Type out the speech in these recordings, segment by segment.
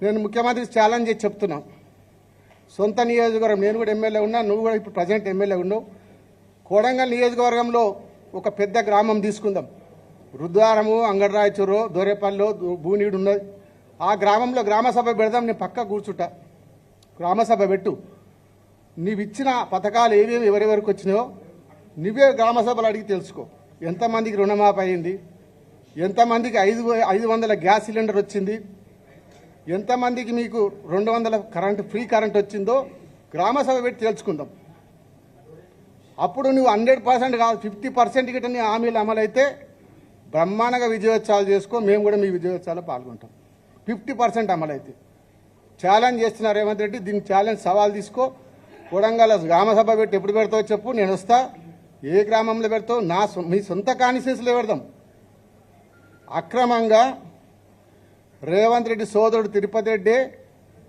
నేను ముఖ్యమంత్రికి ఛాలెంజ్ చేసి చెప్తున్నా. సొంత నియోజకవర్గం నేను కూడా ఎమ్మెల్యే ఉన్నా, నువ్వు కూడా ఇప్పుడు ప్రజెంట్ ఎమ్మెల్యే ఉన్నావు. కొడంగల్ నియోజకవర్గంలో ఒక పెద్ద గ్రామం తీసుకుందాం. రుద్వారము, అంగడరాయచూరు, దొరేపల్లిలో భూనీడు ఉన్నది. ఆ గ్రామంలో గ్రామసభ పెడదాం. నేను పక్క కూర్చుంటా. గ్రామసభ పెట్టు. నీవు ఇచ్చిన పథకాలు ఏవేమి ఎవరెవరికి వచ్చినాయో నువ్వే గ్రామసభలు అడిగి తెలుసుకో. ఎంతమందికి రుణమాఫీ అయింది, ఎంతమందికి 500 గ్యాస్ సిలిండర్ వచ్చింది, ఎంతమందికి మీకు 200 ఫ్రీ కరెంట్ వచ్చిందో గ్రామసభ పెట్టి తెలుసుకుందాం. అప్పుడు నువ్వు 100% కాదు 50% గిట్ట నీ హామీలు అమలైతే బ్రహ్మాండంగా విజయోత్సవాలు చేసుకో. మేము కూడా మీ విజయోత్సవాల్లో పాల్గొంటాం. 50% అమలైతే ఛాలెంజ్ చేస్తున్నారు రేవంత్ రెడ్డి. దీన్ని ఛాలెంజ్ సవాల్ తీసుకో. కొడంగల్ గ్రామసభ పెట్టి ఎప్పుడు పెడతావో చెప్పు, నేను వస్తా. ఏ గ్రామంలో పెడతావు? మీ సొంత కాన్స్టిట్యూన్సీలో పెడదాం. అక్రమంగా రేవంత్ రెడ్డి సోదరుడు తిరుపతి రెడ్డి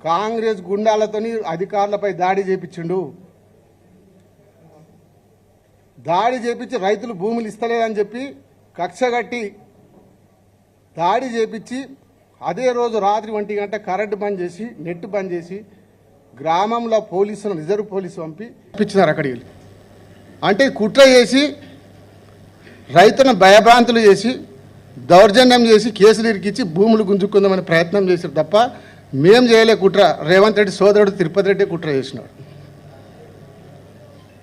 కాంగ్రెస్ గుండాలతోని అధికారులపై దాడి చేపించిండు. దాడి చేపించి రైతులు భూములు ఇస్తలేదని చెప్పి కక్షగట్టి దాడి చేపించి అదే రోజు రాత్రి 1 గంట కరెంటు బంద్ చేసి నెట్ బంద్ చేసి గ్రామంలో పోలీసులు రిజర్వ్ పోలీసు పంపి ఇప్పించినారు అక్కడికి. అంటే కుట్ర చేసి రైతులను భయభ్రాంతులు చేసి దౌర్జన్యం చేసి కేసులు ఇరికిచ్చి భూములు గుంజుకుందామని ప్రయత్నం చేశారు తప్ప మేం చేయలే కుట్ర. రేవంత్ రెడ్డి సోదరుడు తిరుపతి రెడ్డి కుట్ర చేసినాడు.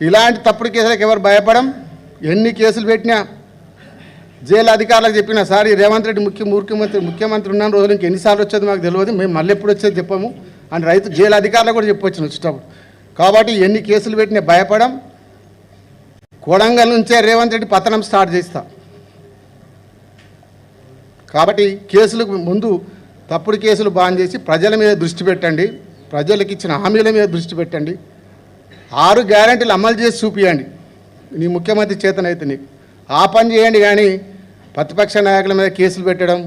ఇలాంటి తప్పుడు కేసులకు ఎవరు భయపడం? ఎన్ని కేసులు పెట్టినా జైలు అధికారులకు చెప్పినా సార్ ఈ రేవంత్ రెడ్డి ముఖ్యమంత్రి ఉన్న రోజులు ఇంక ఎన్నిసార్లు వచ్చేది మాకు తెలియదు, మేము మళ్ళీ ఎప్పుడు వచ్చేది చెప్పాము అని రైతు జైలు అధికారులకు కూడా చెప్పొచ్చిన వచ్చేటప్పుడు. కాబట్టి ఎన్ని కేసులు పెట్టినా భయపడం. కొడంగల్ నుంచే రేవంత్ రెడ్డి పతనం స్టార్ట్ చేస్తా. కాబట్టి కేసులకు ముందు తప్పుడు కేసులు బాన్ చేసి ప్రజల మీద దృష్టి పెట్టండి. ప్రజలకు ఇచ్చిన హామీల మీద దృష్టి పెట్టండి. 6 గ్యారెంటీలు అమలు చేసి చూపియండి. నీ ముఖ్యమంత్రి చేతనైతే నీకు ఆ పని చేయండి. కానీ ప్రతిపక్ష నాయకుల మీద కేసులు పెట్టడం,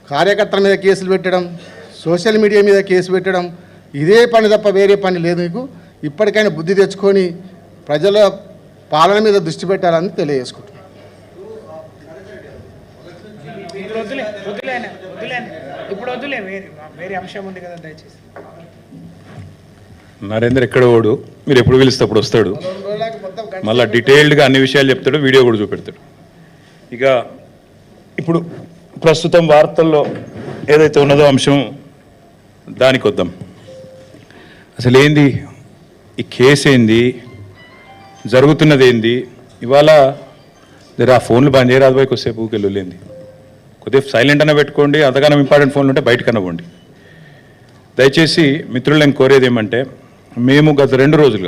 కార్యకర్తల మీద కేసులు పెట్టడం, సోషల్ మీడియా మీద కేసు పెట్టడం, ఇదే పని తప్ప వేరే పని లేదు నీకు. ఇప్పటికైనా బుద్ధి తెచ్చుకొని ప్రజల పాలన మీద దృష్టి పెట్టాలని తెలియజేసుకుంటున్నాను. నరేంద్ర ఎక్కడ ఓడు, మీరు ఎప్పుడు పిలిస్తే అప్పుడు వస్తాడు. మళ్ళీ డీటెయిల్డ్గా అన్ని విషయాలు చెప్తాడు, వీడియో కూడా చూపెడతాడు. ఇక ఇప్పుడు ప్రస్తుతం వార్తల్లో ఏదైతే ఉన్నదో అంశం దానికి వద్దాం. అసలు ఏంది ఈ కేసు, ఏంది జరుగుతున్నది, ఏంది? ఇవాళ ఆ ఫోన్లు బంద్ చేయరాదు పోయి కొద్దిసేపు ఊకెళ్ళలేంది. కొద్దిగా సైలెంట్ అన్న పెట్టుకోండి. అంతగానో ఇంపార్టెంట్ ఫోన్లు ఉంటే బయటకన్నా పోండి. దయచేసి మిత్రులు నేను కోరేది ఏమంటే, మేము గత 2 రోజులుగా